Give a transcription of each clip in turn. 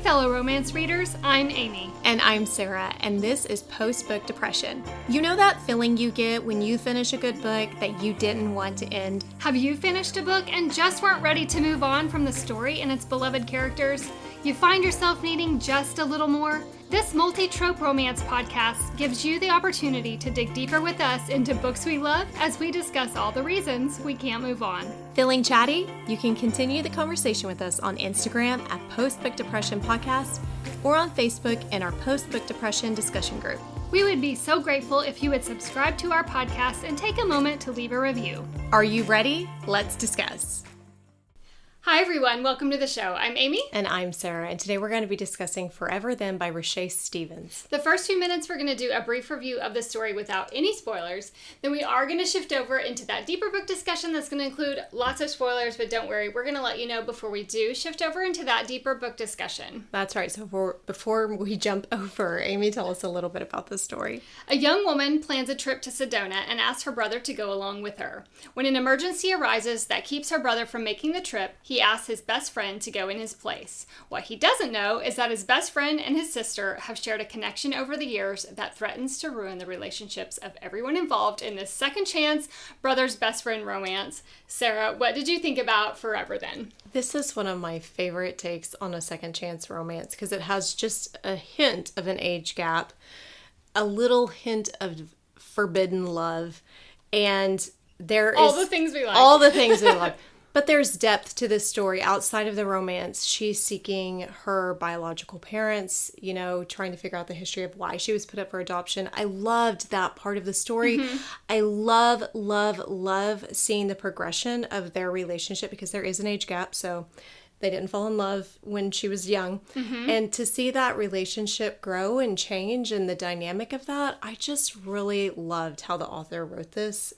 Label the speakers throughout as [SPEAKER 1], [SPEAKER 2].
[SPEAKER 1] fellow romance readers, I'm Amy.
[SPEAKER 2] And I'm Sarah, and this is Post-Book Depression. You know that feeling you get when you finish a good book that you didn't want to end?
[SPEAKER 1] Have you finished a book and just weren't ready to move on from the story and its beloved characters? You find yourself needing just a little more? This multi-trope romance podcast gives you the opportunity to dig deeper with us into books we love as we discuss all the reasons we can't move on.
[SPEAKER 2] Feeling chatty? You can continue the conversation with us on Instagram at Post-Book Depression Podcast or on Facebook in our Post-Book Depression discussion group.
[SPEAKER 1] We would be so grateful if you would subscribe to our podcast and take a moment to leave a review.
[SPEAKER 2] Are you ready? Let's discuss.
[SPEAKER 1] Hi everyone, welcome to the show. I'm Amy.
[SPEAKER 2] And I'm Sarah, and today we're going to be discussing Forever Then by Rachae Stevens.
[SPEAKER 1] The first few minutes we're going to do a brief review of the story without any spoilers. Then we are going to shift over into that deeper book discussion that's going to include lots of spoilers, but don't worry, we're going to let you know before we do shift over into that deeper book discussion.
[SPEAKER 2] That's right, so before we jump over, Amy, tell us a little bit about the story.
[SPEAKER 1] A young woman plans a trip to Sedona and asks her brother to go along with her. When an emergency arises that keeps her brother from making the trip, he asks his best friend to go in his place. What he doesn't know is that his best friend and his sister have shared a connection over the years that threatens to ruin the relationships of everyone involved in this second chance brother's best friend romance. Sarah, what did you think about Forever Then?
[SPEAKER 2] This is one of my favorite takes on a second chance romance because it has just a hint of an age gap, a little hint of forbidden love, and there is
[SPEAKER 1] all the things we like.
[SPEAKER 2] All the things we like. But there's depth to this story outside of the romance. She's seeking her biological parents, trying to figure out the history of why she was put up for adoption. I loved that part of the story. Mm-hmm. I love seeing the progression of their relationship because there is an age gap. So they didn't fall in love when she was young. Mm-hmm. And to see that relationship grow and change and the dynamic of that, I just really loved how the author wrote this.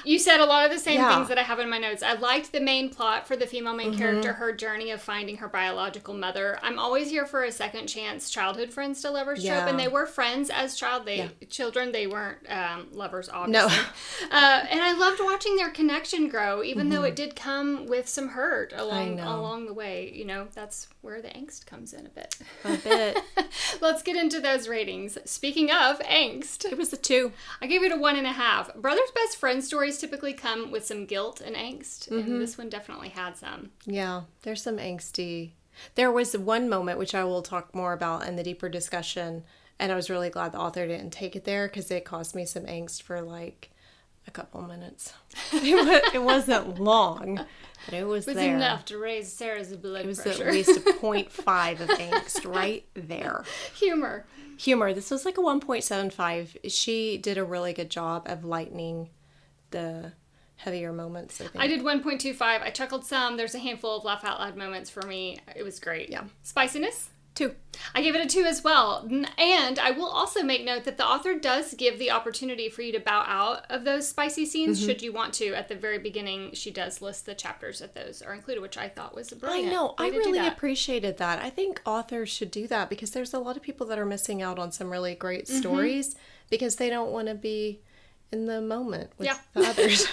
[SPEAKER 1] You said a lot of the same things that I have in my notes. I liked the main plot for the female main character, her journey of finding her biological mother. I'm always here for a second chance childhood friends to lovers trope, and they were friends as children. They weren't lovers, obviously. No. And I loved watching their connection grow, even though it did come with some hurt along the way. That's where the angst comes in a bit. Let's get into those ratings. Speaking of angst,
[SPEAKER 2] it was a 2.
[SPEAKER 1] I gave it a 1.5. Brother's best friend stories typically come with some guilt and angst, and this one definitely had some.
[SPEAKER 2] Yeah, there's some angsty. There was one moment which I will talk more about in the deeper discussion, and I was really glad the author didn't take it there because it caused me some angst for like a couple minutes. It wasn't long, but it was there.
[SPEAKER 1] Enough to raise Sarah's blood pressure.
[SPEAKER 2] It was at least a 0.5 of angst right there.
[SPEAKER 1] Humor.
[SPEAKER 2] This was like a 1.75. She did a really good job of lightening the heavier moments, I think.
[SPEAKER 1] I did 1.25. I chuckled some. There's a handful of laugh out loud moments for me. It was great.
[SPEAKER 2] Yeah.
[SPEAKER 1] Spiciness?
[SPEAKER 2] 2.
[SPEAKER 1] I gave it a 2 as well. And I will also make note that the author does give the opportunity for you to bow out of those spicy scenes should you want to. At the very beginning, she does list the chapters that those are included, which I thought was brilliant.
[SPEAKER 2] I know. I really appreciated that. I think authors should do that because there's a lot of people that are missing out on some really great stories because they don't want to be in the moment with the others,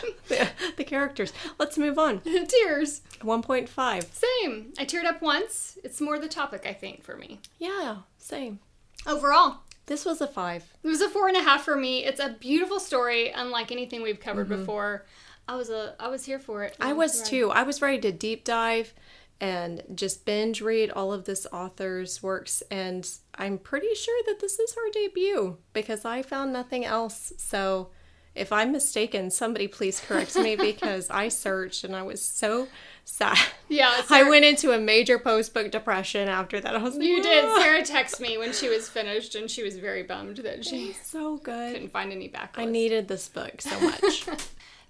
[SPEAKER 2] the characters. Let's move on.
[SPEAKER 1] Tears.
[SPEAKER 2] 1.5.
[SPEAKER 1] Same. I teared up once. It's more the topic, I think, for me.
[SPEAKER 2] Yeah, same.
[SPEAKER 1] Overall,
[SPEAKER 2] this was a 5.
[SPEAKER 1] It was a 4.5 for me. It's a beautiful story, unlike anything we've covered before. I was here for it.
[SPEAKER 2] I was too. I was ready to deep dive and just binge read all of this author's works, and I'm pretty sure that this is her debut because I found nothing else. So if I'm mistaken, somebody please correct me because I searched and I was so sad.
[SPEAKER 1] Yeah,
[SPEAKER 2] I went into a major post-book depression after that. I was like,
[SPEAKER 1] you did. Sarah texted me when she was finished and she was very bummed that she
[SPEAKER 2] so good.
[SPEAKER 1] Couldn't find any backlinks.
[SPEAKER 2] I needed this book so much.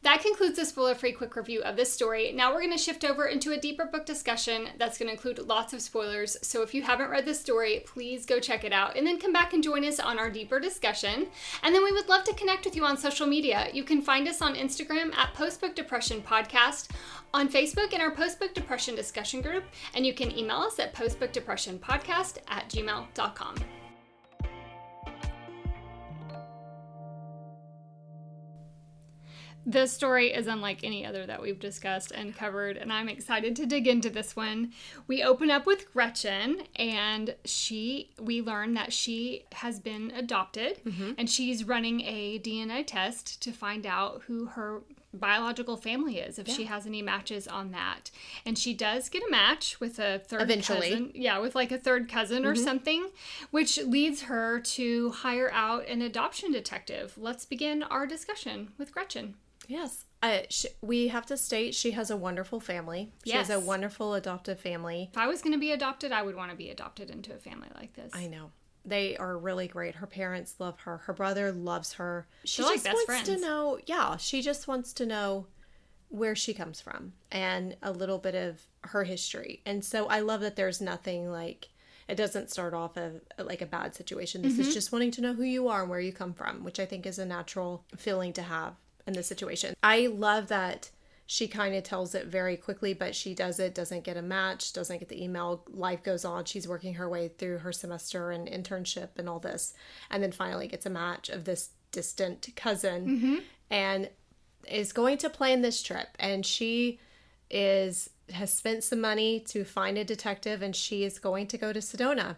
[SPEAKER 1] That concludes the spoiler-free quick review of this story. Now we're going to shift over into a deeper book discussion that's going to include lots of spoilers. So if you haven't read this story, please go check it out and then come back and join us on our deeper discussion. And then we would love to connect with you on social media. You can find us on Instagram at Post-Book Depression Podcast, on Facebook in our Post-Book Depression discussion group, and you can email us at postbookdepressionpodcast@gmail.com. This story is unlike any other that we've discussed and covered, and I'm excited to dig into this one. We open up with Gretchen, and we learn that she has been adopted, and she's running a DNA test to find out who her biological family is, if she has any matches on that. And she does get a match with a third cousin. Yeah, with like a third cousin or something, which leads her to hire out an adoption detective. Let's begin our discussion with Gretchen.
[SPEAKER 2] Yes. We have to state she has a wonderful family. She has a wonderful adoptive family.
[SPEAKER 1] If I was going to be adopted, I would want to be adopted into a family like this.
[SPEAKER 2] I know. They are really great. Her parents love her. Her brother loves her. She
[SPEAKER 1] They're
[SPEAKER 2] just
[SPEAKER 1] like best
[SPEAKER 2] wants
[SPEAKER 1] friends.
[SPEAKER 2] to know, she just wants to know where she comes from and a little bit of her history. And so I love that there's nothing like, it doesn't start off like a bad situation. This is just wanting to know who you are and where you come from, which I think is a natural feeling to have in this situation. I love that she kind of tells it very quickly, but she doesn't get a match, doesn't get the email. Life goes on. She's working her way through her semester and internship and all this. And then finally gets a match of this distant cousin and is going to plan this trip. And she has spent some money to find a detective, and she is going to go to Sedona.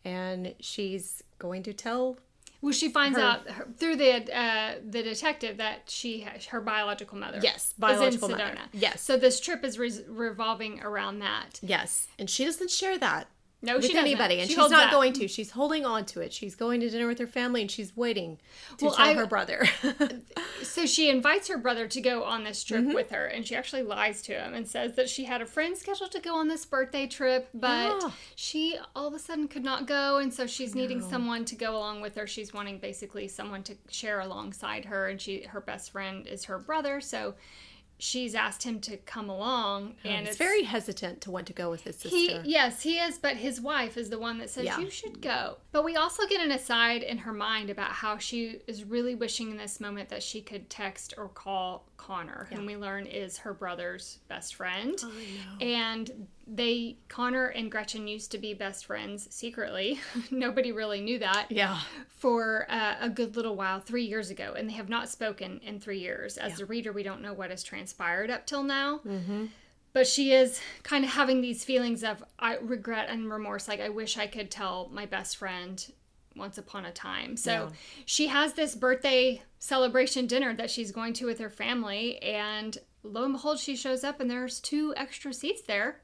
[SPEAKER 2] And she's going to tell...
[SPEAKER 1] Well, she finds out through the detective that her biological mother
[SPEAKER 2] biological
[SPEAKER 1] is in
[SPEAKER 2] mother.
[SPEAKER 1] Sedona.
[SPEAKER 2] Yes.
[SPEAKER 1] So this trip is revolving around that.
[SPEAKER 2] Yes. And she doesn't share that
[SPEAKER 1] with
[SPEAKER 2] anybody.
[SPEAKER 1] Doesn't.
[SPEAKER 2] And she's not going to. She's holding on to it. She's going to dinner with her family, and she's waiting to tell her brother.
[SPEAKER 1] So she invites her brother to go on this trip with her, and she actually lies to him and says that she had a friend scheduled to go on this birthday trip, but she all of a sudden could not go, and so she's needing someone to go along with her. She's wanting basically someone to share alongside her, and her best friend is her brother, so she's asked him to come along, and
[SPEAKER 2] it's very hesitant to want to go with his sister.
[SPEAKER 1] He is, but his wife is the one that says, you should go. But we also get an aside in her mind about how she is really wishing in this moment that she could text or call Connor, whom we learn is her brother's best friend.
[SPEAKER 2] Oh, I know.
[SPEAKER 1] And Connor and Gretchen used to be best friends secretly. Nobody really knew that.
[SPEAKER 2] Yeah.
[SPEAKER 1] For a good little while, 3 years ago. And they have not spoken in 3 years. As the reader, we don't know what has transpired up till now. Mm-hmm. But she is kind of having these feelings of regret and remorse. Like, I wish I could tell my best friend once upon a time. So she has this birthday celebration dinner that she's going to with her family. And lo and behold, she shows up and there's 2 extra seats there.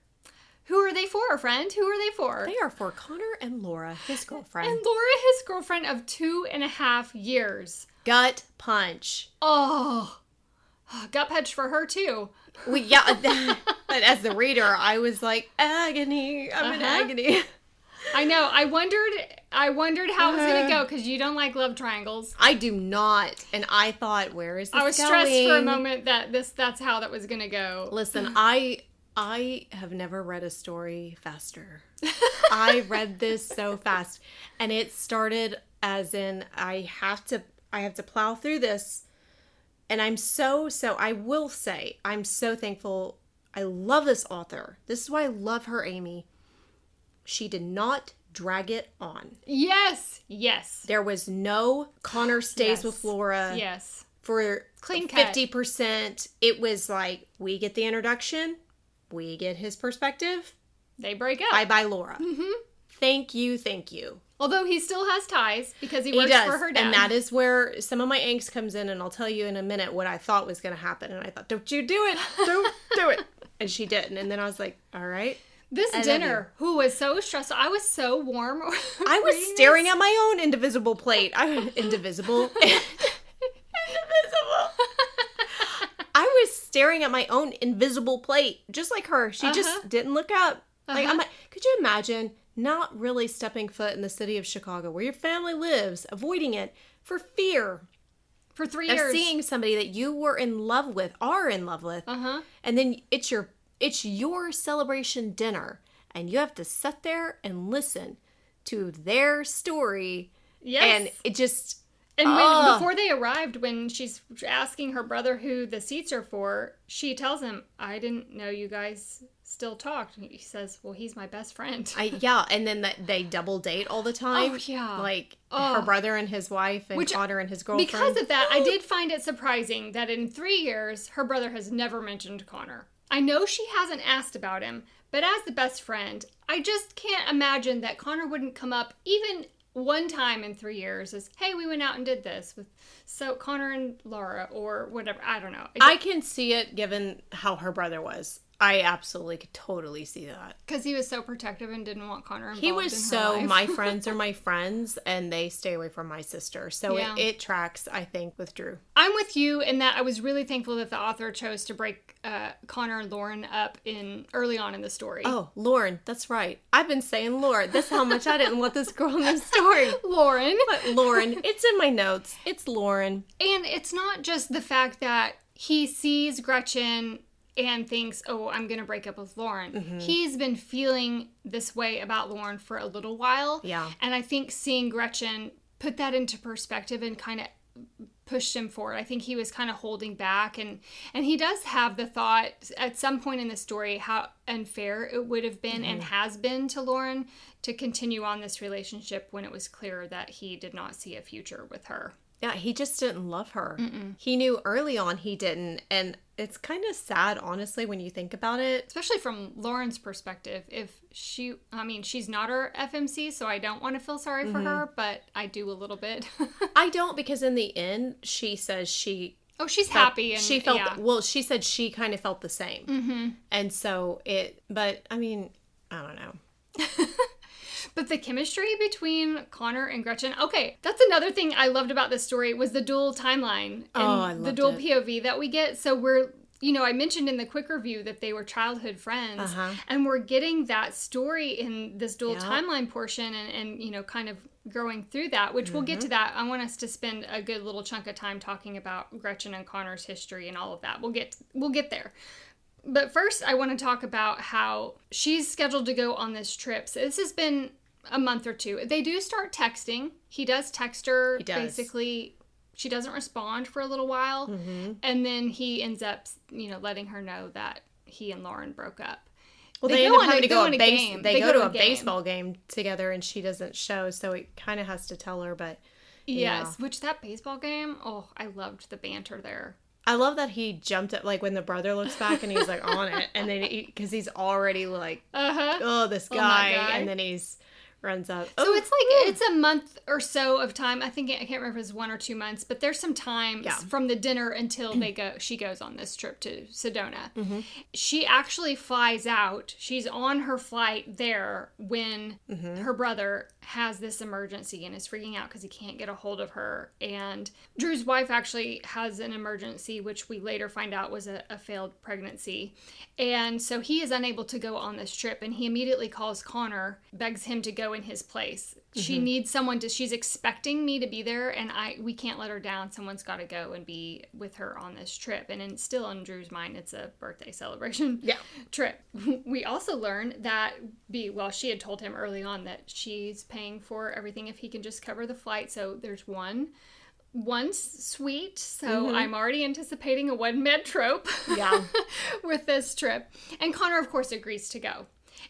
[SPEAKER 1] Who are they for, friend? Who are they for?
[SPEAKER 2] They are for Connor and Laura, his girlfriend.
[SPEAKER 1] And Laura, his girlfriend of 2.5 years.
[SPEAKER 2] Gut punch.
[SPEAKER 1] Oh, gut punch for her too.
[SPEAKER 2] But as the reader, I was like, agony. I'm in agony.
[SPEAKER 1] I know. I wondered how it was going to go, because you don't like love triangles.
[SPEAKER 2] I do not. And I thought, where is this going?
[SPEAKER 1] I was stressed for a moment that that's how that was going to go.
[SPEAKER 2] Listen, I have never read a story faster. I read this so fast. And it started as in, I have to plow through this. And I will say, I'm so thankful. I love this author. This is why I love her, Amy. She did not drag it on.
[SPEAKER 1] Yes.
[SPEAKER 2] There was no Connor stays with Laura.
[SPEAKER 1] Yes.
[SPEAKER 2] For
[SPEAKER 1] clean cut.
[SPEAKER 2] 50%. It was like, we get the introduction. We get his perspective.
[SPEAKER 1] They break up.
[SPEAKER 2] Bye-bye, Laura.
[SPEAKER 1] Mm-hmm.
[SPEAKER 2] Thank you.
[SPEAKER 1] Although he still has ties because he works for her dad.
[SPEAKER 2] And that is where some of my angst comes in, and I'll tell you in a minute what I thought was going to happen. And I thought, don't you do it. Don't do it. And she didn't. And then I was like, all right.
[SPEAKER 1] This dinner, who was so stressful. I was so warm.
[SPEAKER 2] I was staring at my own indivisible plate. Indivisible. I was staring at my own invisible plate, just like her. She just didn't look up. Like, I'm like, could you imagine not really stepping foot in the city of Chicago, where your family lives, avoiding it for fear
[SPEAKER 1] for 3 years
[SPEAKER 2] of seeing somebody that you were in love with, and then it's your celebration dinner, and you have to sit there and listen to their story.
[SPEAKER 1] Yes.
[SPEAKER 2] And it just...
[SPEAKER 1] And before they arrived, when she's asking her brother who the seats are for, she tells him, I didn't know you guys still talk. He says, well, he's my best friend.
[SPEAKER 2] And then they double date all the time.
[SPEAKER 1] Oh, yeah.
[SPEAKER 2] Like, her brother and his wife, and Connor and his girlfriend.
[SPEAKER 1] Because of that, I did find it surprising that in 3 years, her brother has never mentioned Connor. I know she hasn't asked about him, but as the best friend, I just can't imagine that Connor wouldn't come up even one time in 3 years as, hey, we went out and did this with Connor and Laura or whatever. I don't know.
[SPEAKER 2] I can see it given how her brother was. I absolutely could totally see that.
[SPEAKER 1] Because he was so protective and didn't want Connor involved
[SPEAKER 2] in her life. He was so,
[SPEAKER 1] life.
[SPEAKER 2] My friends are my friends, and they stay away from my sister. So it tracks, I think, with Drew.
[SPEAKER 1] I'm with you in that I was really thankful that the author chose to break Connor and Lauren up early on in the story.
[SPEAKER 2] Oh, Lauren, that's right. I've been saying Lauren. That's how much I didn't want this girl in this story.
[SPEAKER 1] Lauren.
[SPEAKER 2] But Lauren, it's in my notes. It's Lauren.
[SPEAKER 1] And it's not just the fact that he sees Gretchen and thinks, oh, I'm going to break up with Lauren. Mm-hmm. He's been feeling this way about Lauren for a little while.
[SPEAKER 2] Yeah.
[SPEAKER 1] And I think seeing Gretchen put that into perspective and kind of pushed him forward. I think he was kind of holding back. And he does have the thought at some point in the story how unfair it would have been and has been to Lauren to continue on this relationship when it was clear that he did not see a future with her.
[SPEAKER 2] Yeah, he just didn't love her. He knew early on he didn't. And it's kind of sad, honestly, when you think about it.
[SPEAKER 1] Especially from Lauren's perspective. She's not her FMC, so I don't want to feel sorry for her, but I do a little bit.
[SPEAKER 2] I don't, because in the end, she says she...
[SPEAKER 1] Oh, she's happy. And
[SPEAKER 2] she felt... Yeah. Well, she said she kind of felt the same. Mm-hmm. And so But, I mean, I don't know.
[SPEAKER 1] But the chemistry between Connor and Gretchen, okay, that's another thing I loved about this story was the dual timeline and the dual POV that we get. So we're, I mentioned in the quick review that they were childhood friends, and we're getting that story in this dual timeline portion and kind of growing through that, which we'll get to that. I want us to spend a good little chunk of time talking about Gretchen and Connor's history and all of that. We'll get there. But first, I want to talk about how she's scheduled to go on this trip. So this has been a month or two. They do start texting. He does text her. He does. Basically, she doesn't respond for a little while. Mm-hmm. And then he ends up, letting her know that he and Lauren broke up.
[SPEAKER 2] Well, they end up having to go to a game. They go to a baseball game together, and she doesn't show, so he kind of has to tell her, but...
[SPEAKER 1] Yes, which that baseball game, I loved the banter there.
[SPEAKER 2] I love that he jumped at, like, when the brother looks back and he's, like, on it. And then, because he's already, like, this guy. And then he's runs up.
[SPEAKER 1] So it's a month or so of time. I can't remember if it's 1 or 2 months, but there's some time from the dinner until she goes on this trip to Sedona. Mm-hmm. She actually flies out. She's on her flight there when her brother has this emergency and is freaking out because he can't get a hold of her. And Drew's wife actually has an emergency, which we later find out was a failed pregnancy. And so he is unable to go on this trip, and he immediately calls Connor, begs him to go in his place. She needs someone she's expecting me to be there, and we can't let her down. Someone's got to go and be with her on this trip. And still in Drew's mind, it's a birthday celebration trip. We also learn that, she had told him early on that she's paying for everything if he can just cover the flight. So there's one suite. So I'm already anticipating a one med trope with this trip. And Connor, of course, agrees to go.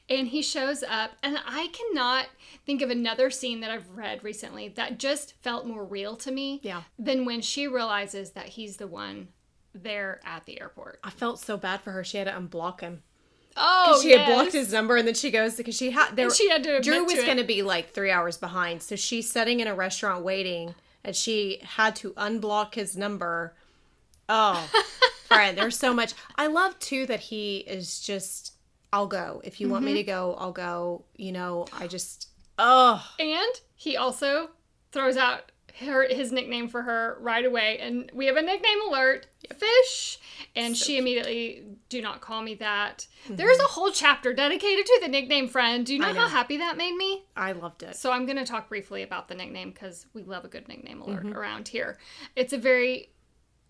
[SPEAKER 1] And he shows up, and I cannot think of another scene that I've read recently that just felt more real to me than when she realizes that he's the one there at the airport.
[SPEAKER 2] I felt so bad for her. She had to unblock him.
[SPEAKER 1] Oh,
[SPEAKER 2] she had blocked his number, and then she goes because she had
[SPEAKER 1] to.
[SPEAKER 2] Drew was going to be like 3 hours behind, so she's sitting in a restaurant waiting, and she had to unblock his number. Oh, friend, there's so much. I love too that he is just. I'll go. If you want me to go, I'll go.
[SPEAKER 1] And he also throws out his nickname for her right away. And we have a nickname alert, Fish. And she immediately, do not call me that. Mm-hmm. There's a whole chapter dedicated to the nickname friend. Do you know how happy that made me?
[SPEAKER 2] I loved it.
[SPEAKER 1] So I'm going to talk briefly about the nickname because we love a good nickname alert around here. It's a very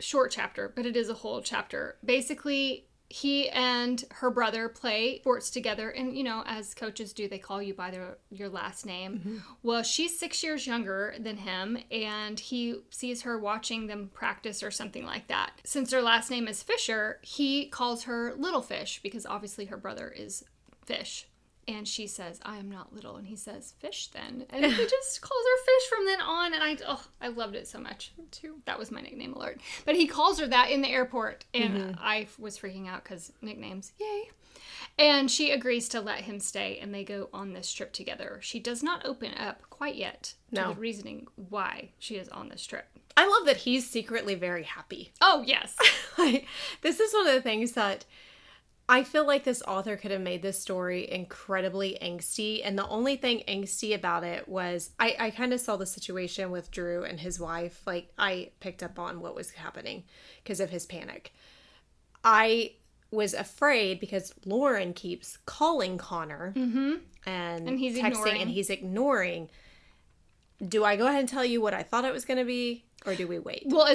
[SPEAKER 1] short chapter, but it is a whole chapter. Basically, he and her brother play sports together. And, as coaches do, they call you by your last name. Mm-hmm. Well, she's 6 years younger than him, and he sees her watching them practice or something like that. Since their last name is Fisher, he calls her Little Fish because obviously her brother is Fish. And she says, I am not little. And he says, fish then. And he just calls her Fish from then on. And I loved it so much, too. That was my nickname alert. But he calls her that in the airport. And I was freaking out because nicknames. Yay. And she agrees to let him stay. And they go on this trip together. She does not open up quite yet to the reasoning why she is on this trip.
[SPEAKER 2] I love that he's secretly very happy.
[SPEAKER 1] Oh, yes.
[SPEAKER 2] This is one of the things that I feel like this author could have made this story incredibly angsty, and the only thing angsty about it was I kind of saw the situation with Drew and his wife. Like, I picked up on what was happening because of his panic. I was afraid because Lauren keeps calling Connor and he's texting and he's ignoring. Do I go ahead and tell you what I thought it was going to be, or do we wait?
[SPEAKER 1] Well,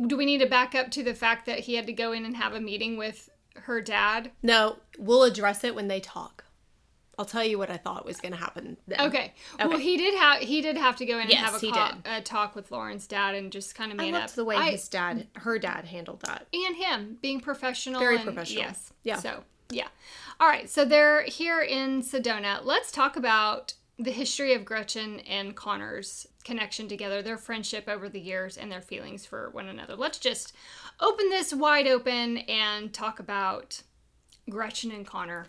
[SPEAKER 1] do we need to back up to the fact that he had to go in and have a meeting with her dad?
[SPEAKER 2] No, we'll address it when they talk. I'll tell you what I thought was going to happen then.
[SPEAKER 1] Okay. Well, he did have to go in and have a talk with Lauren's dad and just kind of made up.
[SPEAKER 2] I loved the way her dad handled that.
[SPEAKER 1] And him being professional.
[SPEAKER 2] Very professional.
[SPEAKER 1] Yes.
[SPEAKER 2] Yeah.
[SPEAKER 1] So, yeah. All right. So they're here in Sedona. Let's talk about the history of Gretchen and Connor's connection together, their friendship over the years, and their feelings for one another. Let's just open this wide open and talk about Gretchen and Connor.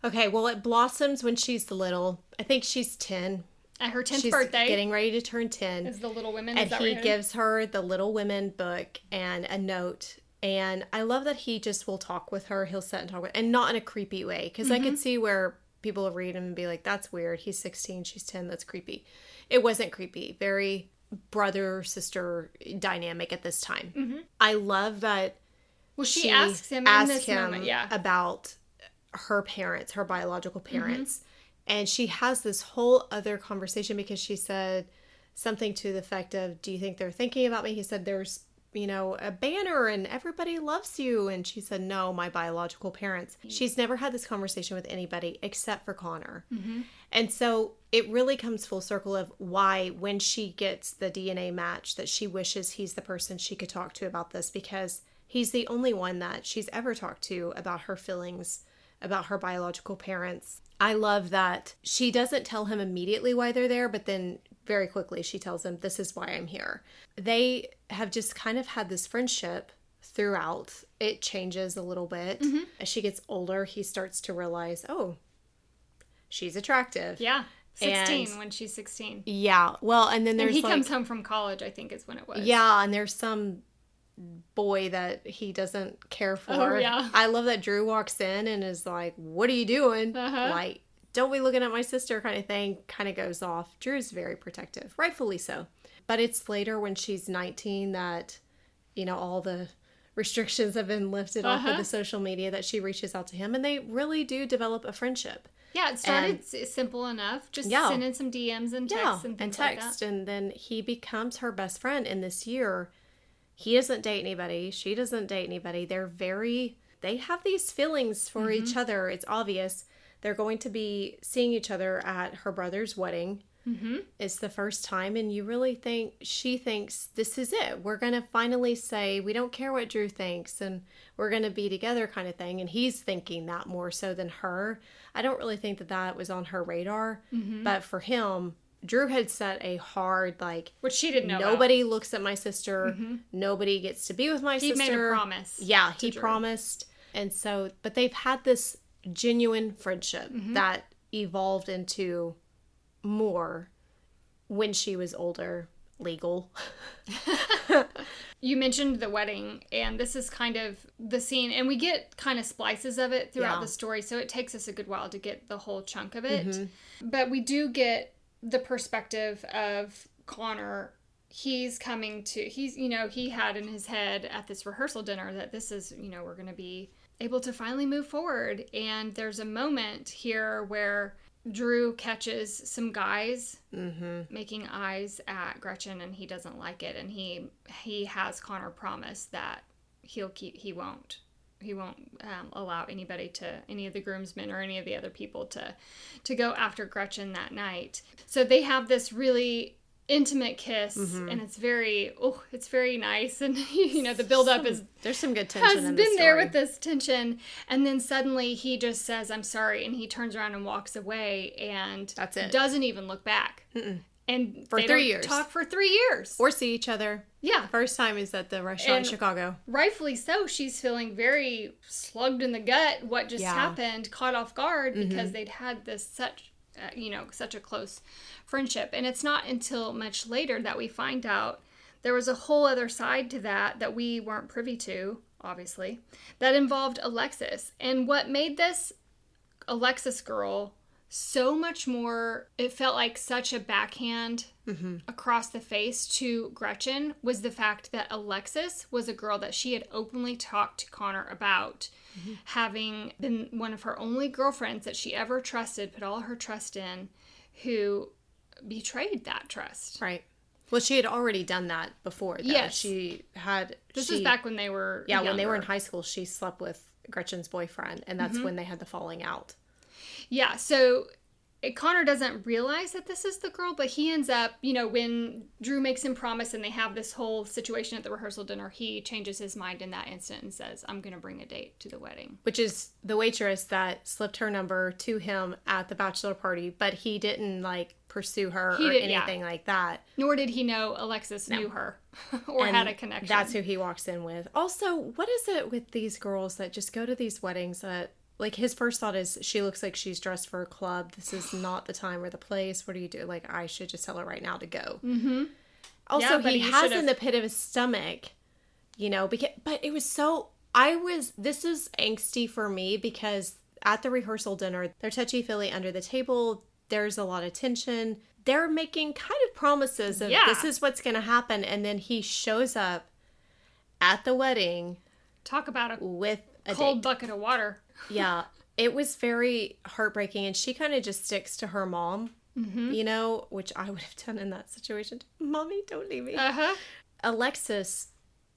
[SPEAKER 2] Okay, well, it blossoms when she's little. I think she's 10.
[SPEAKER 1] At her 10th birthday.
[SPEAKER 2] She's getting ready to turn 10.
[SPEAKER 1] Is the Little Women.
[SPEAKER 2] And he gives her the Little Women book and a note. And I love that he just will talk with her. He'll sit and talk with her. And not in a creepy way. Because I could see where people will read him and be like, that's weird. He's 16, she's 10, that's creepy. It wasn't creepy. Very brother-sister dynamic at this time. Mm-hmm. I love that
[SPEAKER 1] she asks him in this moment,
[SPEAKER 2] about her parents, her biological parents. Mm-hmm. And she has this whole other conversation because she said something to the effect of, do you think they're thinking about me? He said, there's, a banner and everybody loves you. And she said, no, my biological parents. She's never had this conversation with anybody except for Connor. Mm-hmm. And so it really comes full circle of why when she gets the DNA match that she wishes he's the person she could talk to about this, because he's the only one that she's ever talked to about her feelings about her biological parents. I love that she doesn't tell him immediately why they're there, but then very quickly she tells him, this is why I'm here. They have just kind of had this friendship throughout. It changes a little bit. Mm-hmm. As she gets older, he starts to realize, oh, she's attractive.
[SPEAKER 1] Yeah. 16 when she's 16.
[SPEAKER 2] Yeah. Well, and then there's
[SPEAKER 1] he comes home from college, I think is when it was.
[SPEAKER 2] Yeah, and there's some boy that he doesn't care for.
[SPEAKER 1] Oh, yeah.
[SPEAKER 2] I love that Drew walks in and is like, what are you doing? Uh-huh. Like, don't be looking at my sister kind of thing. Kind of goes off. Drew's very protective. Rightfully so. But it's later when she's 19 that, all the restrictions have been lifted off of the social media that she reaches out to him. And they really do develop a friendship.
[SPEAKER 1] Yeah, it started simple enough. Just sending some DMs and texts and things like that.
[SPEAKER 2] And then he becomes her best friend. And this year, he doesn't date anybody. She doesn't date anybody. They have these feelings for each other. It's obvious. They're going to be seeing each other at her brother's wedding. Mm-hmm. It's the first time. And you really think, she thinks, this is it. We're going to finally say, we don't care what Drew thinks. And we're going to be together kind of thing. And he's thinking that more so than her. I don't really think that was on her radar. Mm-hmm. But for him, Drew had set a hard,
[SPEAKER 1] which she didn't know
[SPEAKER 2] nobody looks at my sister. Mm-hmm. Nobody gets to be with my sister.
[SPEAKER 1] He made a promise.
[SPEAKER 2] Yeah, he promised. And so, but they've had this genuine friendship that evolved into more when she was older, legal.
[SPEAKER 1] You mentioned the wedding, and this is kind of the scene, and we get kind of splices of it throughout the story, so it takes us a good while to get the whole chunk of it. Mm-hmm. But we do get the perspective of Connor. He had in his head at this rehearsal dinner that this is, we're going to be able to finally move forward. And there's a moment here where Drew catches some guys making eyes at Gretchen, and he doesn't like it. And he has Connor promise that he won't allow any of the groomsmen or any of the other people to go after Gretchen that night. So they have this really intimate kiss, and it's very nice, and the buildup
[SPEAKER 2] there's some good tension
[SPEAKER 1] has
[SPEAKER 2] in
[SPEAKER 1] been
[SPEAKER 2] the
[SPEAKER 1] there
[SPEAKER 2] story.
[SPEAKER 1] with this tension, and then suddenly he just says, "I'm sorry," and he turns around and walks away, and
[SPEAKER 2] that's it.
[SPEAKER 1] Doesn't even look back. And
[SPEAKER 2] for 3 years.
[SPEAKER 1] Talk for 3 years.
[SPEAKER 2] Or see each other.
[SPEAKER 1] Yeah.
[SPEAKER 2] First time is at the restaurant in Chicago.
[SPEAKER 1] Rightfully so. She's feeling very slugged in the gut. What just happened, caught off guard because they'd had this such a close friendship. And it's not until much later that we find out there was a whole other side to that we weren't privy to, obviously, that involved Alexis. And what made this Alexis girl so much more, it felt like such a backhand across the face to Gretchen, was the fact that Alexis was a girl that she had openly talked to Connor about having been one of her only girlfriends that she ever trusted, put all her trust in, who betrayed that trust.
[SPEAKER 2] Right. Well, she had already done that before, though.
[SPEAKER 1] Yes.
[SPEAKER 2] This
[SPEAKER 1] was back when they were
[SPEAKER 2] younger. When they were in high school, she slept with Gretchen's boyfriend, and that's when they had the falling out. Yeah,
[SPEAKER 1] so Connor doesn't realize that this is the girl, but he ends up, when Drew makes him promise and they have this whole situation at the rehearsal dinner, he changes his mind in that instant and says, "I'm going to bring a date to the wedding."
[SPEAKER 2] Which is the waitress that slipped her number to him at the bachelor party, but he didn't, pursue her or anything like that.
[SPEAKER 1] Nor did he know Alexis knew her or had a connection.
[SPEAKER 2] That's who he walks in with. Also, what is it with these girls that just go to these weddings that... his first thought is, she looks like she's dressed for a club. This is not the time or the place. What do you do? I should just tell her right now to go. Mm-hmm. Also, he has in the pit of his stomach, but it was so... This is angsty for me because at the rehearsal dinner, they're touchy-feely under the table. There's a lot of tension. They're making kind of promises of this is what's going to happen. And then he shows up at the wedding.
[SPEAKER 1] Talk about
[SPEAKER 2] with a
[SPEAKER 1] cold bucket of water.
[SPEAKER 2] Yeah, it was very heartbreaking, and she kind of just sticks to her mom, which I would have done in that situation. Mommy, don't leave me. Alexis,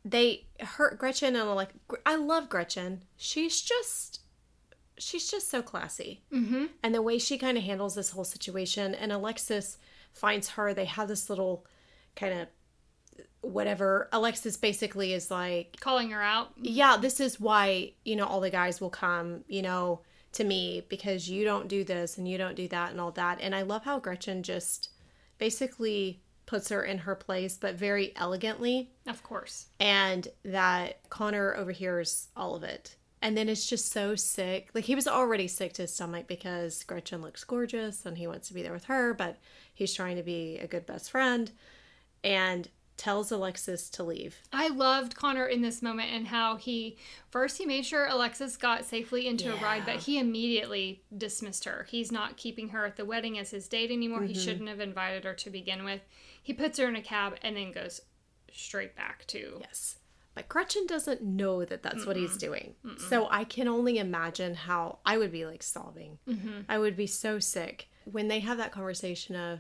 [SPEAKER 2] Gretchen and I love Gretchen. She's just so classy. Mm-hmm. And the way she kind of handles this whole situation, and Alexis finds her, they have this little kind of whatever. Alexis basically is
[SPEAKER 1] calling her out.
[SPEAKER 2] Yeah, this is why, all the guys will come, to me, because you don't do this and you don't do that and all that. And I love how Gretchen just basically puts her in her place, but very elegantly.
[SPEAKER 1] Of course.
[SPEAKER 2] And that Connor overhears all of it. And then it's just so sick. He was already sick to his stomach because Gretchen looks gorgeous and he wants to be there with her, but he's trying to be a good best friend. And tells Alexis to leave.
[SPEAKER 1] I loved Connor in this moment and how he made sure Alexis got safely into a ride, but he immediately dismissed her. He's not keeping her at the wedding as his date anymore. He shouldn't have invited her to begin with. He puts her in a cab and then goes straight back to...
[SPEAKER 2] Yes. But Gretchen doesn't know that that's what he's doing. So I can only imagine how I would be sobbing. I would be so sick. When they have that conversation of,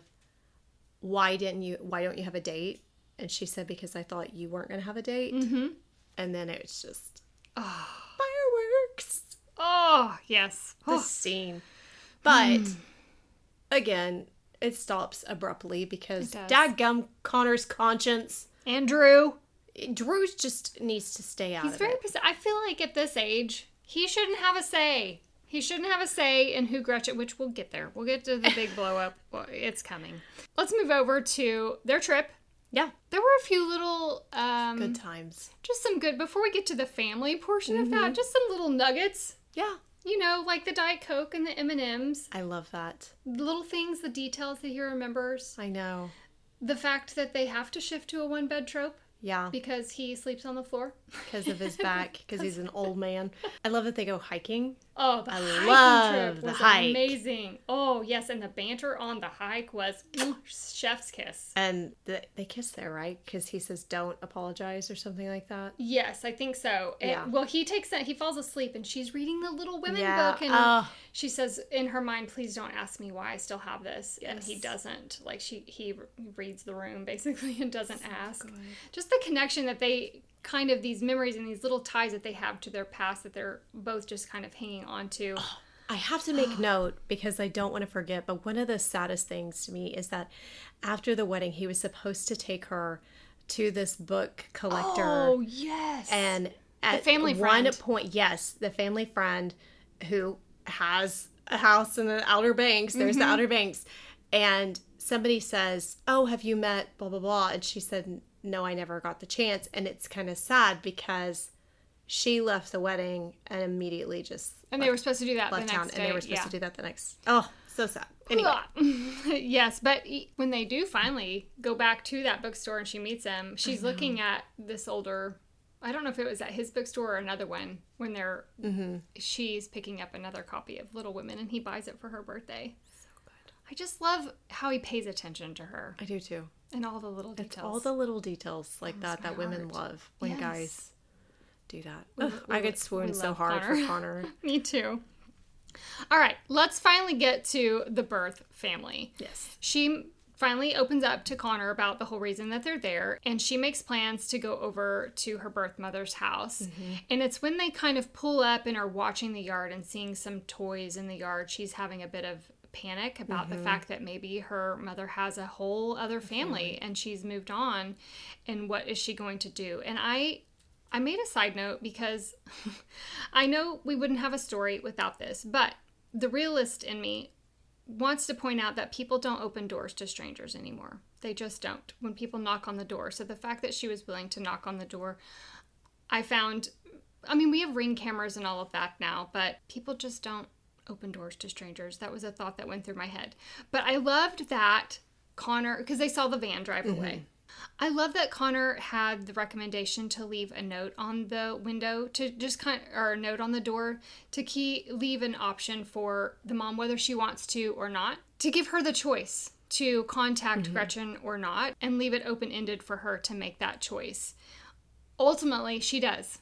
[SPEAKER 2] why don't you have a date? And she said, because I thought you weren't going to have a date. Mm-hmm. And then it's just, fireworks.
[SPEAKER 1] Oh, yes.
[SPEAKER 2] The scene. But, again, it stops abruptly because dadgum Connor's conscience.
[SPEAKER 1] And Drew
[SPEAKER 2] just needs to stay out
[SPEAKER 1] He's very I feel like at this age, he shouldn't have a say. He shouldn't have a say in who Gretchen, which we'll get there. We'll get to the big blow up. Well, it's coming. Let's move over to their trip.
[SPEAKER 2] Yeah.
[SPEAKER 1] There were a few little...
[SPEAKER 2] good times.
[SPEAKER 1] Just some good... Before we get to the family portion of that, just some little nuggets.
[SPEAKER 2] Yeah.
[SPEAKER 1] Like the Diet Coke and the M&Ms.
[SPEAKER 2] I love that.
[SPEAKER 1] The little things, the details that he remembers.
[SPEAKER 2] I know.
[SPEAKER 1] The fact that they have to shift to a one-bed trope.
[SPEAKER 2] Yeah.
[SPEAKER 1] Because he sleeps on the floor.
[SPEAKER 2] Because of his back. Because he's an old man. I love that they go hiking.
[SPEAKER 1] Oh, the hiking trip was amazing. Oh, yes. And the banter on the hike was chef's kiss.
[SPEAKER 2] And they kiss there, right? Because he says, don't apologize or something like that.
[SPEAKER 1] Yes, I think so.
[SPEAKER 2] Yeah.
[SPEAKER 1] Well, he falls asleep and she's reading the Little Women book. And she says in her mind, please don't ask me why I still have this. Yes. And he doesn't. He reads the room basically and doesn't ask. Good. Just the connection that they kind of these memories and these little ties that they have to their past that they're both just kind of hanging on to.
[SPEAKER 2] I have to make note because I don't want to forget, but one of the saddest things to me is that after the wedding, he was supposed to take her to this book collector.
[SPEAKER 1] Oh, yes.
[SPEAKER 2] And at
[SPEAKER 1] the family friend.
[SPEAKER 2] one point, yes, the family friend who has a house in the Outer Banks. There's the Outer Banks. And somebody says, oh, have you met blah, blah, blah? And she said, no, I never got the chance. And it's kind of sad because she left the wedding and immediately just
[SPEAKER 1] and they were supposed to do that the next
[SPEAKER 2] town,
[SPEAKER 1] day.
[SPEAKER 2] and they were supposed to do that the next. Oh, so sad. Anyway.
[SPEAKER 1] Yes, but when they do finally go back to that bookstore and she meets him, she's looking at this older, I don't know if it was at his bookstore or another one, when they're she's picking up another copy of Little Women and he buys it for her birthday. So good. I just love how he pays attention to her.
[SPEAKER 2] I do too.
[SPEAKER 1] And all the little details.
[SPEAKER 2] It's all the little details like that women love when guys do that. I get swoon so hard for Connor.
[SPEAKER 1] Me too. All right, let's finally get to the birth family.
[SPEAKER 2] Yes.
[SPEAKER 1] She finally opens up to Connor about the whole reason that they're there, and she makes plans to go over to her birth mother's house. And it's when they kind of pull up and are watching the yard and seeing some toys in the yard, she's having a bit of panic about the fact that maybe her mother has a whole other family and she's moved on, and what is she going to do? And I made a side note because I know we wouldn't have a story without this, but the realist in me wants to point out that people don't open doors to strangers anymore. They just don't when people knock on the door. So the fact that she was willing to knock on the door, I found, I mean, we have Ring cameras and all of that now, but people just don't open doors to strangers. That was a thought that went through my head. But I loved that Connor, because they saw the van drive away. I love that Connor had the recommendation to leave a note on the window, to just or a note on the door to leave an option for the mom, whether she wants to or not, to give her the choice to contact Gretchen or not, and leave it open-ended for her to make that choice. Ultimately, she does.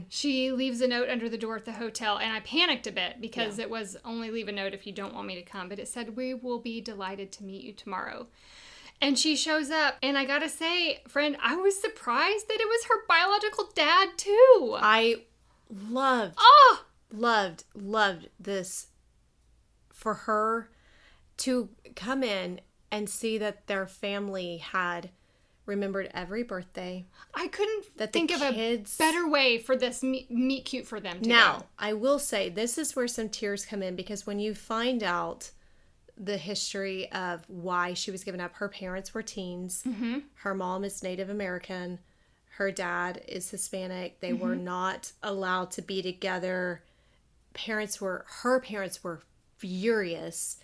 [SPEAKER 1] She leaves a note under the door at the hotel, and I panicked a bit because it was only leave a note if you don't want me to come, but it said, we will be delighted to meet you tomorrow. And she shows up, and I gotta say, friend, I was surprised that it was her biological dad, too.
[SPEAKER 2] I loved this, for her to come in and see that their family had remembered every birthday.
[SPEAKER 1] I couldn't think of a better way for this meet cute for them to
[SPEAKER 2] Now,
[SPEAKER 1] go.
[SPEAKER 2] I will say, this is where some tears come in, because when you find out the history of why she was given up. Her parents were teens. Her mom is Native American. Her dad is Hispanic. They were not allowed to be together. Her parents were furious,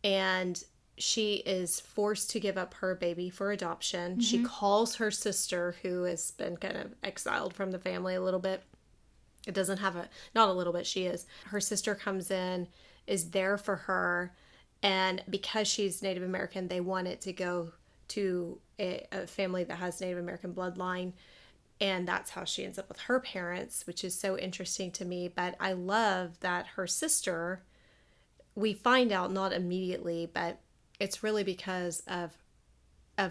[SPEAKER 2] and she is forced to give up her baby for adoption. She calls her sister, who has been kind of exiled from the family a little bit. It doesn't have not a little bit, she is. Her sister comes in, is there for her. And because she's Native American, they want it to go to a family that has Native American bloodline. And that's how she ends up with her parents, which is so interesting to me. But I love that her sister, we find out not immediately, but it's really because of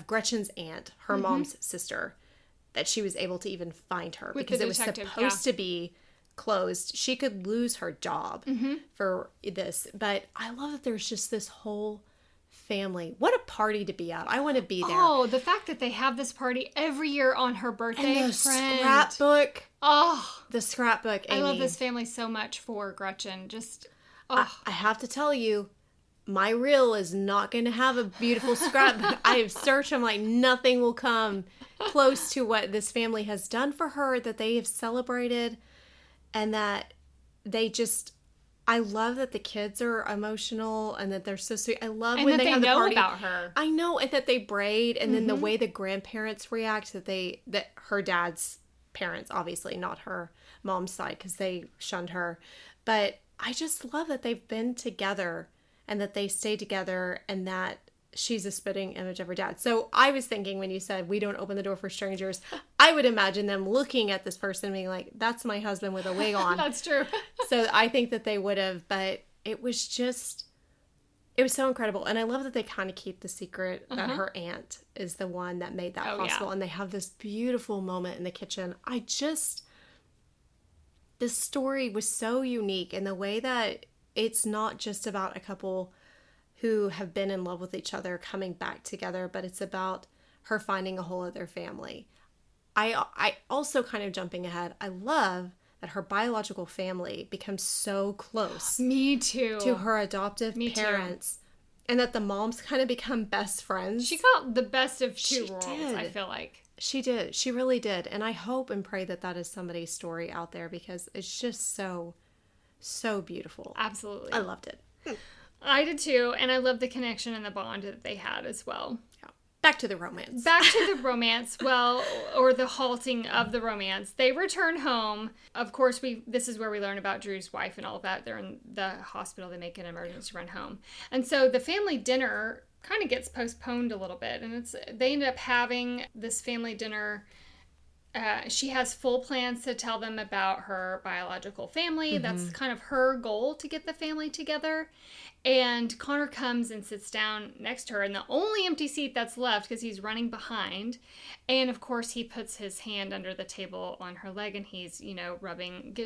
[SPEAKER 2] Gretchen's aunt, her mom's sister, that she was able to even find her.
[SPEAKER 1] With
[SPEAKER 2] because
[SPEAKER 1] the
[SPEAKER 2] it was supposed to be closed. She could lose her job for this. But I love that there's just this whole family. What a party to be at. I want to be there.
[SPEAKER 1] Oh, the fact that they have this party every year on her birthday.
[SPEAKER 2] And the scrapbook.
[SPEAKER 1] Oh.
[SPEAKER 2] The scrapbook, Amy.
[SPEAKER 1] I love this family so much for Gretchen. Just,
[SPEAKER 2] I have to tell you, my reel is not going to have a beautiful scrapbook. I have searched. I'm like, nothing will come close to what this family has done for her, that they have celebrated. And that they just, I love that the kids are emotional and that they're so sweet. I love
[SPEAKER 1] and
[SPEAKER 2] when
[SPEAKER 1] that
[SPEAKER 2] they have the
[SPEAKER 1] know
[SPEAKER 2] party
[SPEAKER 1] about her.
[SPEAKER 2] I know, and that they braid, and then the way the grandparents react, that her dad's parents, obviously not her mom's side, because they shunned her. But I just love that they've been together and that they stay together, and that she's a spitting image of her dad. So I was thinking, when you said we don't open the door for strangers, I would imagine them looking at this person being like, that's my husband with a wig on.
[SPEAKER 1] That's true.
[SPEAKER 2] So I think that they would have, but it was just It was so incredible. And I love that they kind of keep the secret that her aunt is the one that made that possible. Yeah. And they have this beautiful moment in the kitchen. This story was so unique in the way that it's not just about a couple who have been in love with each other coming back together, but it's about her finding a whole other family. I also, kind of jumping ahead, I love that her biological family becomes so close.
[SPEAKER 1] Me too.
[SPEAKER 2] To her adoptive parents. Too. And that the moms kind of become best friends.
[SPEAKER 1] She got the best of two worlds, I feel like.
[SPEAKER 2] She did. She really did. And I hope and pray that that is somebody's story out there because it's just so, so beautiful.
[SPEAKER 1] Absolutely.
[SPEAKER 2] I loved it.
[SPEAKER 1] I did too. And I love the connection and the bond that they had as well.
[SPEAKER 2] Yeah. Back to the romance.
[SPEAKER 1] Well, or the halting of the romance. They return home. Of course, this is where we learn about Drew's wife and all of that. They're in the hospital. They make an emergency run home. And so the family dinner kind of gets postponed a little bit. And they end up having this family dinner. She has full plans to tell them about her biological family. That's kind of her goal, to get the family together. And Connor comes and sits down next to her in the only empty seat that's left because he's running behind. And of course, he puts his hand under the table on her leg and he's,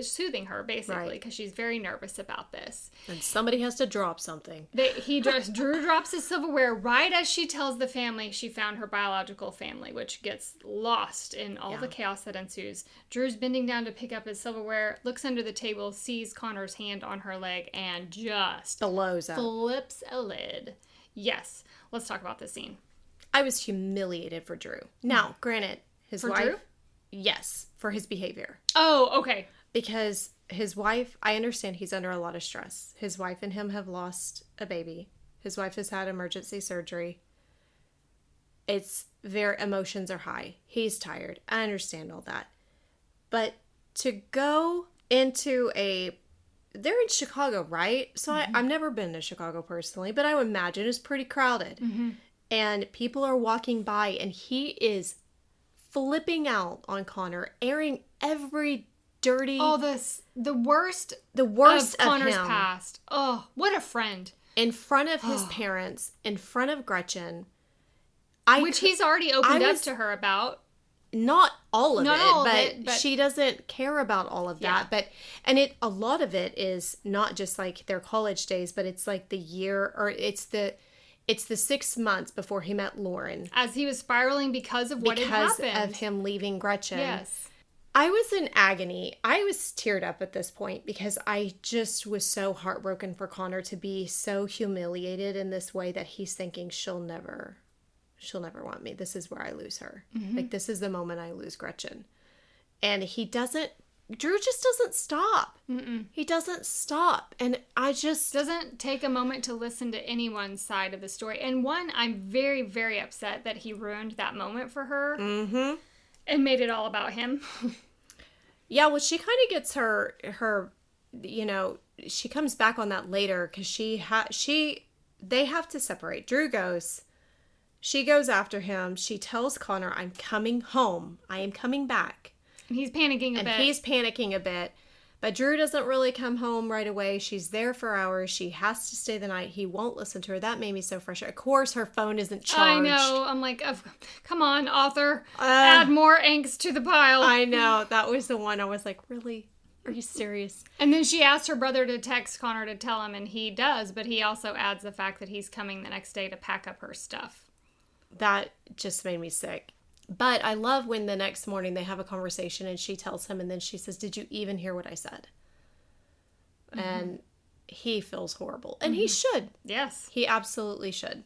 [SPEAKER 1] soothing her basically because she's very nervous about this.
[SPEAKER 2] And somebody has to drop something.
[SPEAKER 1] Drew drops his silverware right as she tells the family she found her biological family, which gets lost in all the chaos that ensues. Drew's bending down to pick up his silverware, looks under the table, sees Connor's hand on her leg, and just flips a lid. Yes. Let's talk about this scene.
[SPEAKER 2] I was humiliated for Drew. Now, granted, his wife...
[SPEAKER 1] Drew?
[SPEAKER 2] Yes, for his behavior.
[SPEAKER 1] Oh, okay.
[SPEAKER 2] Because his wife, I understand he's under a lot of stress. His wife and him have lost a baby. His wife has had emergency surgery. Emotions are high. He's tired. I understand all that. But to go into they're in Chicago, right? So I've never been to Chicago personally, but I would imagine it's pretty crowded. And people are walking by and he is flipping out on Connor, airing every dirty...
[SPEAKER 1] Oh, the worst of Connor's past. Oh, what a friend.
[SPEAKER 2] In front of his parents, in front of Gretchen.
[SPEAKER 1] Which he's already opened up to her about.
[SPEAKER 2] Not all of it, but she doesn't care about all of that. Yeah. A lot of it is not just like their college days, but it's like the year, or it's the 6 months before he met Lauren.
[SPEAKER 1] As he was spiraling because of what had happened.
[SPEAKER 2] Because of him leaving Gretchen.
[SPEAKER 1] Yes.
[SPEAKER 2] I was in agony. I was teared up at this point because I just was so heartbroken for Connor to be so humiliated in this way that he's thinking she'll never want me. This is where I lose her. Like, this is the moment I lose Gretchen. And Drew just doesn't stop. He doesn't stop. And I just...
[SPEAKER 1] doesn't take a moment to listen to anyone's side of the story. And I'm very, very upset that he ruined that moment for her. And made it all about him.
[SPEAKER 2] Yeah, well, she kind of gets her, she comes back on that later because they have to separate. Drew goes... She goes after him. She tells Connor, I'm coming home. I am coming back.
[SPEAKER 1] And he's panicking
[SPEAKER 2] a bit. But Drew doesn't really come home right away. She's there for hours. She has to stay the night. He won't listen to her. That made me so frustrated. Of course, her phone isn't charged.
[SPEAKER 1] I know. I'm like, come on, author. Add more angst to the pile.
[SPEAKER 2] I know. That was the one I was like, really? Are you serious?
[SPEAKER 1] And then she asked her brother to text Connor to tell him, and he does. But he also adds the fact that he's coming the next day to pack up her stuff.
[SPEAKER 2] That just made me sick. But I love when the next morning they have a conversation and she tells him and then she says, did you even hear what I said? And he feels horrible. And he should.
[SPEAKER 1] Yes.
[SPEAKER 2] He absolutely should.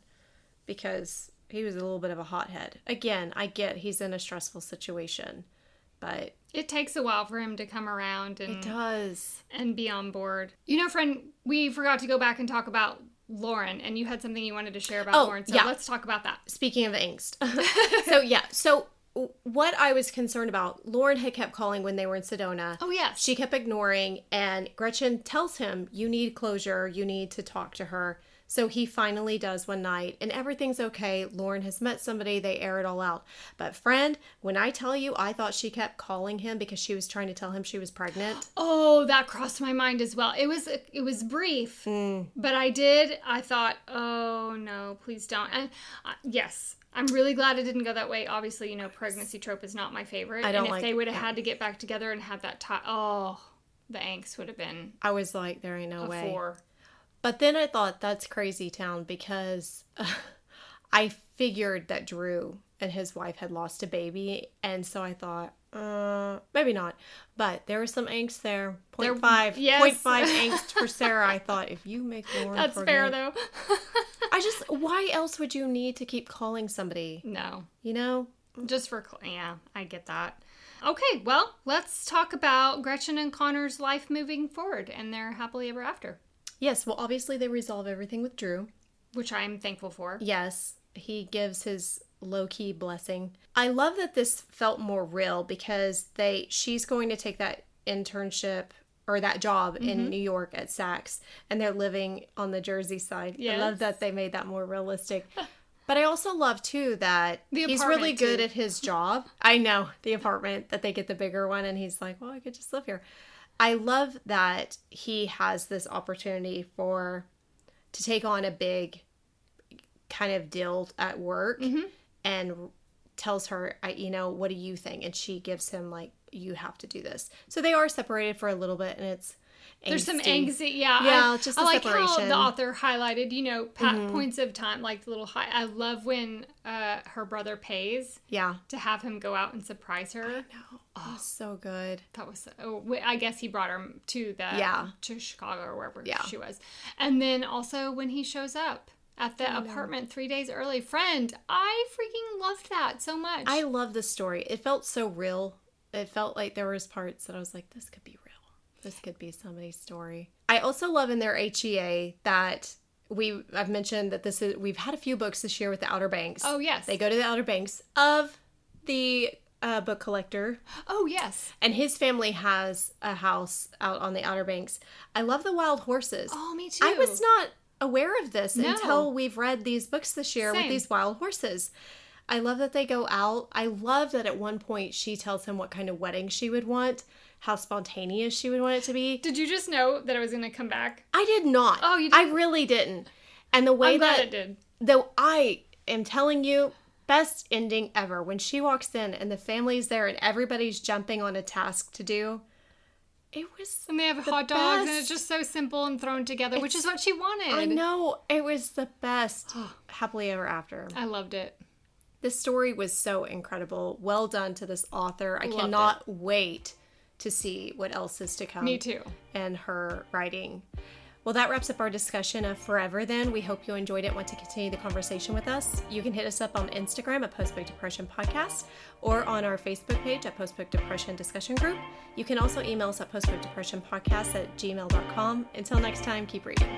[SPEAKER 2] Because he was a little bit of a hothead. Again, I get he's in a stressful situation. But...
[SPEAKER 1] it takes a while for him to come around. And,
[SPEAKER 2] it does.
[SPEAKER 1] And be on board. Friend, we forgot to go back and talk about Lauren, and you had something you wanted to share about Lauren, so let's talk about that.
[SPEAKER 2] Speaking of angst. So what I was concerned about, Lauren had kept calling when they were in Sedona.
[SPEAKER 1] Oh, yes.
[SPEAKER 2] She kept ignoring, and Gretchen tells him, you need closure, you need to talk to her. So he finally does one night, and everything's okay. Lauren has met somebody. They air it all out. But friend, when I tell you, I thought she kept calling him because she was trying to tell him she was pregnant.
[SPEAKER 1] Oh, that crossed my mind as well. It was brief, but I thought, oh no, please don't. And yes, I'm really glad it didn't go that way. Obviously, you know, pregnancy trope is not my favorite.
[SPEAKER 2] I don't
[SPEAKER 1] and if
[SPEAKER 2] like
[SPEAKER 1] they would have had to get back together and have that time, the angst would have been.
[SPEAKER 2] I was like, there ain't no way.
[SPEAKER 1] 4.
[SPEAKER 2] But then I thought, that's crazy town, because I figured that Drew and his wife had lost a baby. And so I thought, maybe not. But there was some angst there. 0.5.
[SPEAKER 1] Yes.
[SPEAKER 2] 0.5 angst for Sarah. I thought, if you make Lauren
[SPEAKER 1] That's
[SPEAKER 2] pregnant,
[SPEAKER 1] fair, though.
[SPEAKER 2] why else would you need to keep calling somebody?
[SPEAKER 1] No.
[SPEAKER 2] You know?
[SPEAKER 1] Just for, yeah, I get that. Okay, well, let's talk about Gretchen and Connor's life moving forward and their happily ever after.
[SPEAKER 2] Yes, well, obviously they resolve everything with Drew.
[SPEAKER 1] Which I'm thankful for.
[SPEAKER 2] Yes, he gives his low-key blessing. I love that this felt more real because she's going to take that internship or that job in New York at Saks, and they're living on the Jersey side. Yes. I love that they made that more realistic. But I also love, too, that he's really good at his job. I know, the apartment, that they get the bigger one, and he's like, well, I could just live here. I love that he has this opportunity to take on a big kind of deal at work and tells her, what do you think? And she gives him, like, you have to do this. So they are separated for a little bit, and it's angsty. There's some
[SPEAKER 1] anxiety, yeah.
[SPEAKER 2] Yeah, just the
[SPEAKER 1] like
[SPEAKER 2] separation.
[SPEAKER 1] How the author highlighted, points of time, like the little high. I love when her brother pays.
[SPEAKER 2] Yeah.
[SPEAKER 1] To have him go out and surprise her.
[SPEAKER 2] I know. Oh, so good.
[SPEAKER 1] That was. I guess he brought her to to Chicago or wherever she was, and then also when he shows up at the apartment 3 days early. Friend, I freaking loved that so much.
[SPEAKER 2] I love the story. It felt so real. It felt like there was parts that I was like, this could be real. This could be somebody's story. I also love in their HEA that I've mentioned that we've had a few books this year with the Outer Banks.
[SPEAKER 1] Oh, yes.
[SPEAKER 2] They go to the Outer Banks of the book collector.
[SPEAKER 1] Oh, yes.
[SPEAKER 2] And his family has a house out on the Outer Banks. I love the wild horses.
[SPEAKER 1] Oh, me too.
[SPEAKER 2] I was not aware of this until we've read these books this year with these wild horses. I love that they go out. I love that at one point she tells him what kind of wedding she would want, how spontaneous she would want it to be.
[SPEAKER 1] Did you just know that it was going to come back?
[SPEAKER 2] I did not.
[SPEAKER 1] Oh, you didn't?
[SPEAKER 2] I really didn't. And the way
[SPEAKER 1] I'm glad it did.
[SPEAKER 2] Though I am telling you, best ending ever. When she walks in and the family's there and everybody's jumping on a task to do, it was
[SPEAKER 1] and they have hot dogs, and it's just so simple and thrown together, which is what she wanted.
[SPEAKER 2] I know. It was the best. Happily ever after.
[SPEAKER 1] I loved it.
[SPEAKER 2] This story was so incredible. Well done to this author. I cannot wait to see what else is to come.
[SPEAKER 1] Me too.
[SPEAKER 2] And her writing. Well, that wraps up our discussion of Forever then. We hope you enjoyed it and want to continue the conversation with us. You can hit us up on Instagram at Postbook Depression Podcast or on our Facebook page at Postbook Depression Discussion Group. You can also email us at postbookdepressionpodcast@gmail.com. Until next time, keep reading.